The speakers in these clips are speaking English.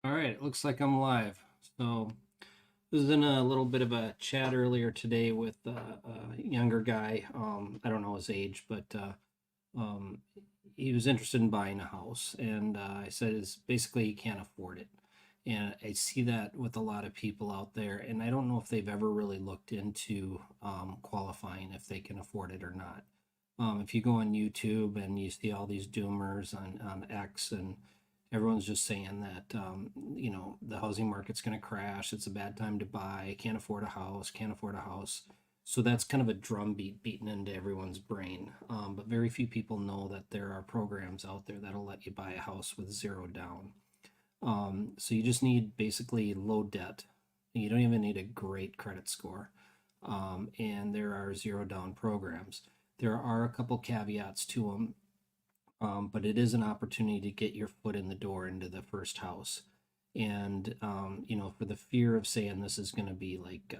All right, it looks like I'm live. So, I was in a little bit of a chat earlier today with a younger guy. I don't know his age, but um, he was interested in buying a house. And I said, it's basically he can't afford it. And I see that with a lot of people out there. And I don't know if they've ever really looked into qualifying if they can afford it or not. If you go on YouTube and you see all these doomers on X, and everyone's just saying that the housing market's going to crash, it's a bad time to buy, can't afford a house, can't afford a house. So that's kind of a drumbeat beaten into everyone's brain. But very few people know that there are programs out there that'll let you buy a house with zero down. So you just need basically low debt. You don't even need a great credit score. And there are zero down programs. There are a couple caveats to them, but it is an opportunity to get your foot in the door into the first house. And for the fear of saying this is going to be like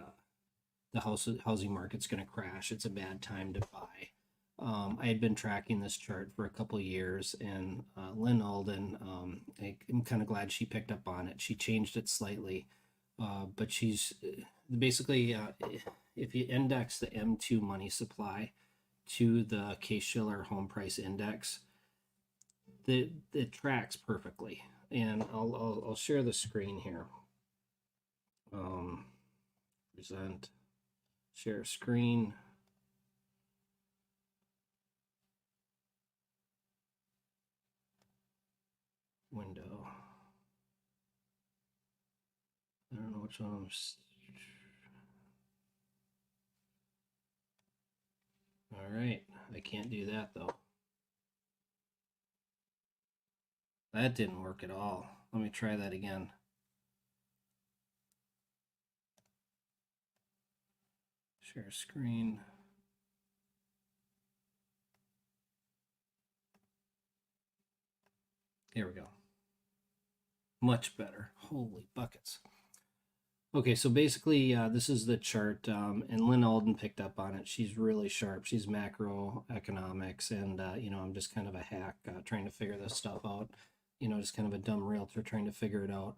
the housing market's going to crash, it's a bad time to buy. I had been tracking this chart for a couple of years, and Lynn Alden, I'm kind of glad she picked up on it. She changed it slightly, but she's basically, if you index the M2 money supply to the Case-Shiller home price index, it tracks perfectly. And I'll share the screen here. Present, share screen. Window. I don't know which one I'm. All right, I can't do that though. That didn't work at all. Let me try that again. Share screen. Here we go. Much better. Holy buckets. Okay, so basically, this is the chart, and Lynn Alden picked up on it. She's really sharp. She's macroeconomics, and I'm just kind of a hack trying to figure this stuff out. Just kind of a dumb realtor trying to figure it out.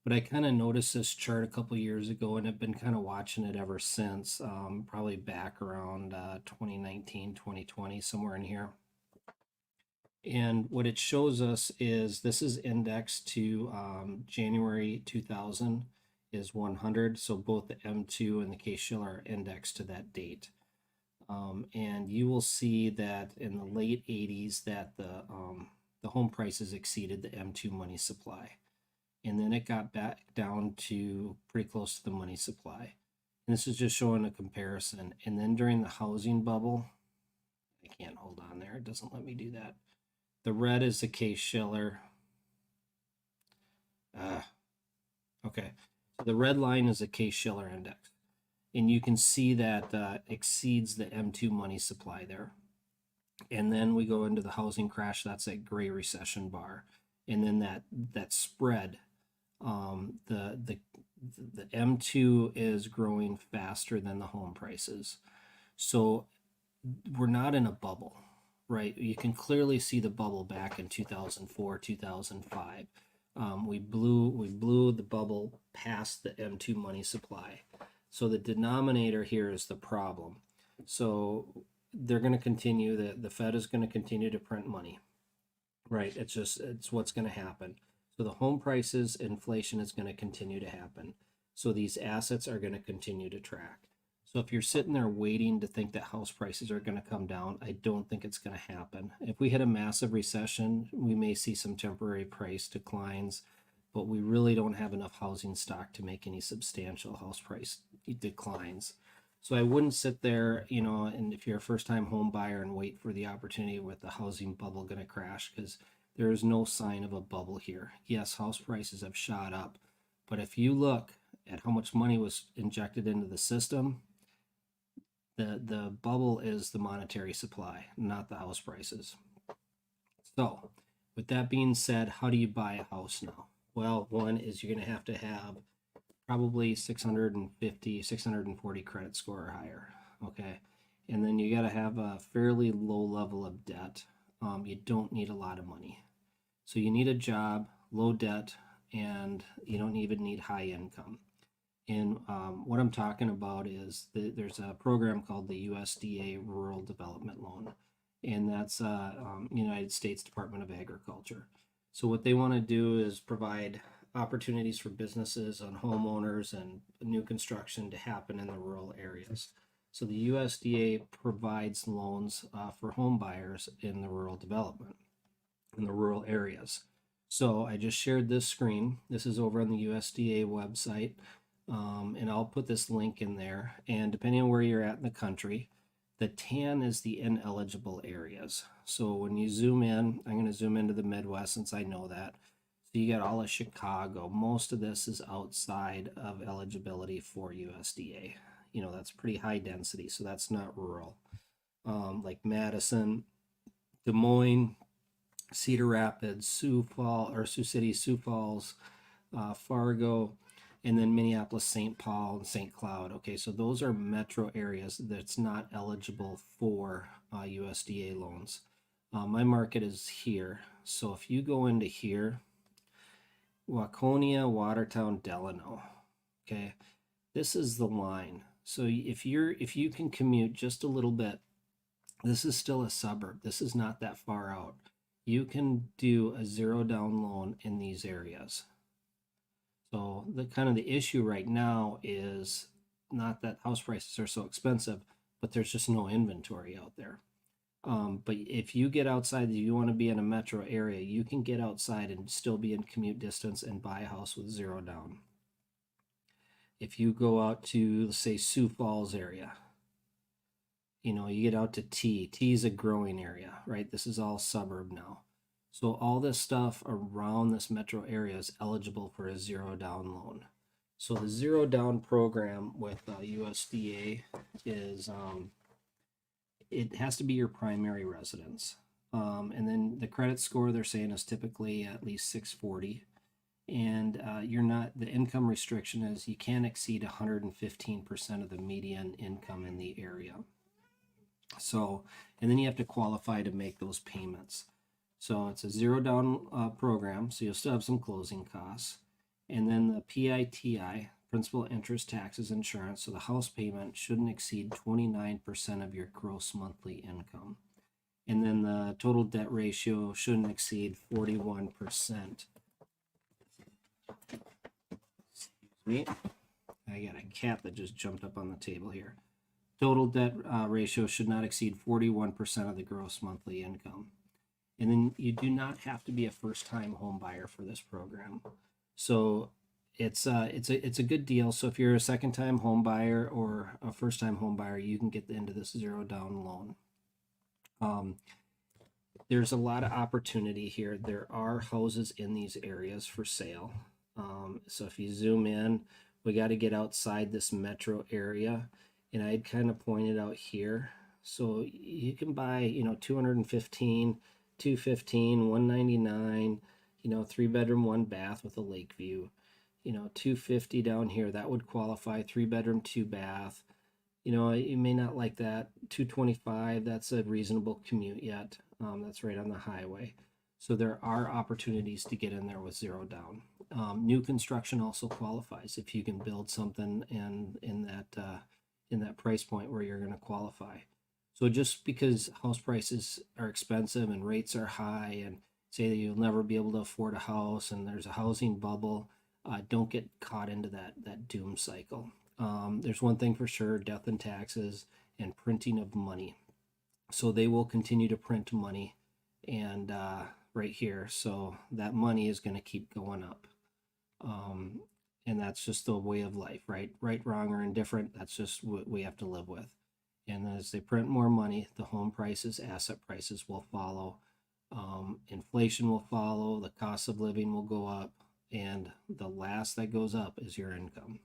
But I kind of noticed this chart a couple years ago, and I've been kind of watching it ever since, probably back around 2019, 2020, somewhere in here. And what it shows us is this is indexed to January 2000 is 100. So both the M2 and the Case-Shiller are indexed to that date. And you will see that in the late 80s that the home prices exceeded the M2 money supply. And then it got back down to pretty close to the money supply. And this is just showing a comparison. And then during the housing bubble, I can't hold on there. It doesn't let me do that. The red is the Case-Shiller. Okay. So the red line is the Case-Shiller index. And you can see that exceeds the M2 money supply there. And then we go into the housing crash. That's that gray recession bar. And then that spread, the M2 is growing faster than the home prices. So we're not in a bubble, right? You can clearly see the bubble back in 2004, 2005. We blew the bubble past the M2 money supply. So the denominator here is the problem. So they're going to continue, the Fed is going to continue to print money, right? It's what's going to happen. So the home prices, inflation is going to continue to happen. So these assets are going to continue to track. So if you're sitting there waiting to think that house prices are going to come down, I don't think it's going to happen. If we hit a massive recession, we may see some temporary price declines, but we really don't have enough housing stock to make any substantial house price declines. So I wouldn't sit there, and if you're a first-time home buyer and wait for the opportunity with the housing bubble going to crash, because there is no sign of a bubble here. Yes, house prices have shot up, but if you look at how much money was injected into the system, the bubble is the monetary supply, not the house prices. So with that being said, how do you buy a house now? Well, one is you're going to have probably 650, 640 credit score or higher. Okay. And then you got to have a fairly low level of debt. You don't need a lot of money. So you need a job, low debt, and you don't even need high income. And what I'm talking about is there's a program called the USDA Rural Development Loan, and that's United States Department of Agriculture. So what they want to do is provide opportunities for businesses and homeowners and new construction to happen in the rural areas. So the USDA provides loans for home buyers in the rural development, in the rural areas. So I just shared this screen. This is over on the USDA website. And I'll put this link in there. And depending on where you're at in the country, the tan is the ineligible areas. So when you zoom in, I'm going to zoom into the Midwest since I know that. So you got all of Chicago. Most of this is outside of eligibility for USDA. You know, that's pretty high density, so that's not rural. Like Madison, Des Moines, Cedar Rapids, Sioux City, Sioux Falls, Fargo, and then Minneapolis, St. Paul, and St. Cloud. Okay, so those are metro areas that's not eligible for USDA loans. My market is here. So if you go into here, Waconia, Watertown, Delano. Okay, this is the line. So if you can commute just a little bit, this is still a suburb. This is not that far out. You can do a zero down loan in these areas. So the issue right now is not that house prices are so expensive, but there's just no inventory out there. But if you get outside, if you want to be in a metro area, you can get outside and still be in commute distance and buy a house with zero down. If you go out to, let's say, Sioux Falls area, you know, you get out to T is a growing area, right? This is all suburb now. So all this stuff around this metro area is eligible for a zero down loan. So the zero down program with USDA is it has to be your primary residence. And then the credit score they're saying is typically at least 640. And the income restriction is you can't exceed 115% of the median income in the area. So, and then you have to qualify to make those payments. So it's a zero down program, so you'll still have some closing costs. And then the PITI, principal, interest, taxes, insurance, so the house payment shouldn't exceed 29% of your gross monthly income. And then the total debt ratio shouldn't exceed 41%. Excuse me. I got a cat that just jumped up on the table here. Total debt ratio should not exceed 41% of the gross monthly income. And then you do not have to be a first-time home buyer for this program. So it's a good deal. So if you're a second-time home buyer or a first-time home buyer, you can get into this zero down loan. There's a lot of opportunity here. There are houses in these areas for sale. So if you zoom in, we got to get outside this metro area, and I'd kind of pointed out here. So you can buy, you know, 215, 215, 199, you know, 3-bedroom, 1-bath with a lake view. You know, 250 down here, that would qualify, 3-bedroom, 2-bath. You know, you may not like that. 225, that's a reasonable commute yet. That's right on the highway. So there are opportunities to get in there with zero down. New construction also qualifies if you can build something in that price point where you're going to qualify. So just because house prices are expensive and rates are high, and say that you'll never be able to afford a house and there's a housing bubble, don't get caught into that doom cycle. There's one thing for sure: death and taxes and printing of money. So they will continue to print money, and right here, so that money is going to keep going up. And that's just the way of life, right? Right, wrong, or indifferent, that's just what we have to live with. And as they print more money, the home prices, asset prices will follow. Inflation will follow, the cost of living will go up, and the last that goes up is your income.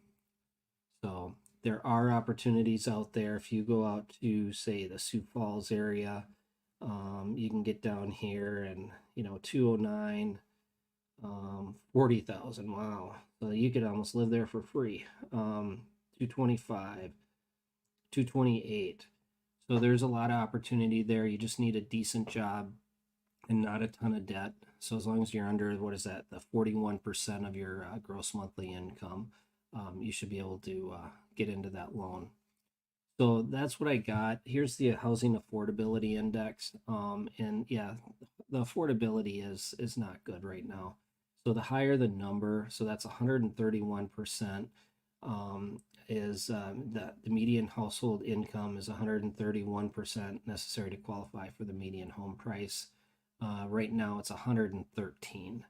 So there are opportunities out there. If you go out to, say, the Sioux Falls area, you can get down here and, you know, 209, 40,000. Wow. So you could almost live there for free. 225, 228. So there's a lot of opportunity there. You just need a decent job and not a ton of debt. So as long as you're under, what is that, the 41% of your gross monthly income, you should be able to get into that loan. So that's what I got. Here's the housing affordability index. And yeah, the affordability is not good right now. So the higher the number, so that's 131%, is the median household income is 131% necessary to qualify for the median home price. Right now it's 113.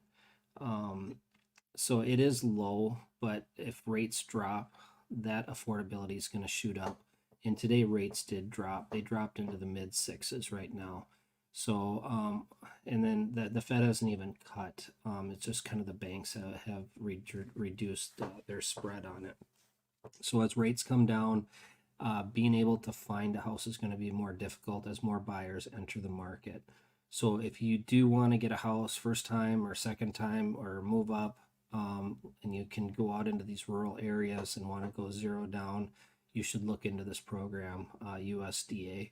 So it is low, but if rates drop, that affordability is going to shoot up. And today rates did drop. They dropped into the mid sixes right now. So, and then the Fed hasn't even cut. It's just kind of the banks have reduced their spread on it. So as rates come down, being able to find a house is going to be more difficult as more buyers enter the market. So if you do want to get a house first time or second time or move up, and you can go out into these rural areas and want to go zero down, you should look into this program, USDA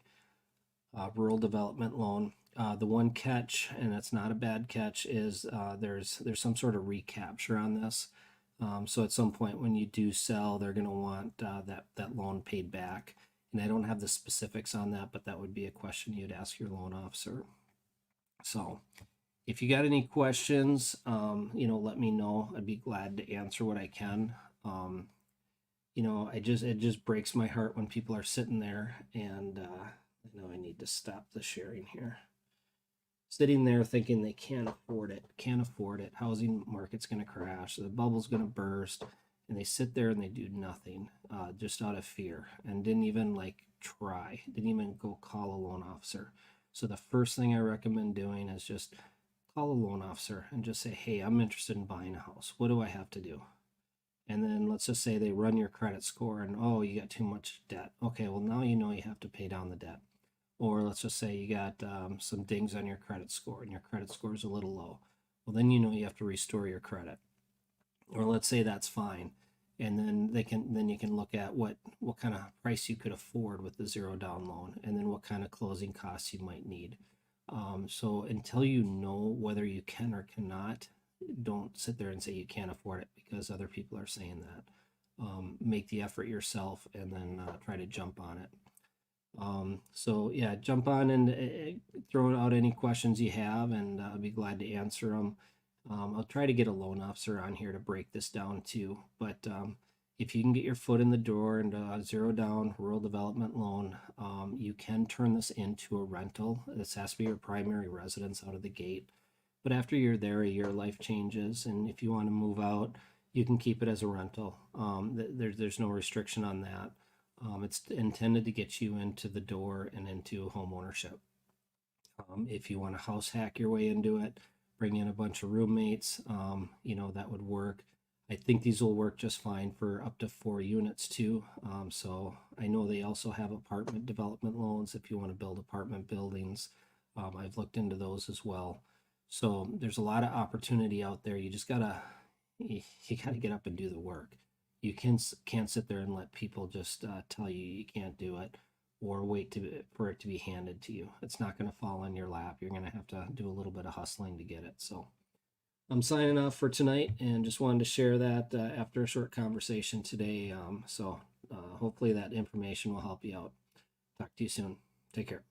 Rural Development Loan. The one catch, and it's not a bad catch, is there's some sort of recapture on this. So at some point when you do sell, they're going to want that loan paid back. And I don't have the specifics on that, but that would be a question you'd ask your loan officer. So if you got any questions, let me know. I'd be glad to answer what I can. It just breaks my heart when people are sitting there and I need to stop the sharing here. Sitting there thinking they can't afford it. Housing market's going to crash. The bubble's going to burst. And they sit there and they do nothing, just out of fear, and didn't even try, didn't even go call a loan officer. So the first thing I recommend doing is just call a loan officer and just say, hey, I'm interested in buying a house. What do I have to do? And then let's just say they run your credit score and, oh, you got too much debt. Okay, well, now you have to pay down the debt. Or let's just say you got some dings on your credit score and your credit score is a little low. Well, then you have to restore your credit. Or let's say that's fine. And then you can look at what kind of price you could afford with the zero down loan, and then what kind of closing costs you might need. So until you know whether you can or cannot, don't sit there and say you can't afford it because other people are saying that. Make the effort yourself and then try to jump on it. So yeah, jump on and throw out any questions you have, and I'll be glad to answer them. I'll try to get a loan officer on here to break this down too. But if you can get your foot in the door and zero down rural development loan, you can turn this into a rental. This has to be your primary residence out of the gate. But after you're there, your life changes, and if you want to move out, you can keep it as a rental. There's no restriction on that. It's intended to get you into the door and into home ownership. If you want to house hack your way into it, bring in a bunch of roommates, that would work. I think these will work just fine for up to 4 units too. So I know they also have apartment development loans if you want to build apartment buildings. I've looked into those as well. So there's a lot of opportunity out there. You just gotta get up and do the work. You can't sit there and let people just tell you can't do it, or wait for it to be handed to you. It's not going to fall in your lap. You're going to have to do a little bit of hustling to get it. So I'm signing off for tonight and just wanted to share that after a short conversation today. So hopefully that information will help you out. Talk to you soon. Take care.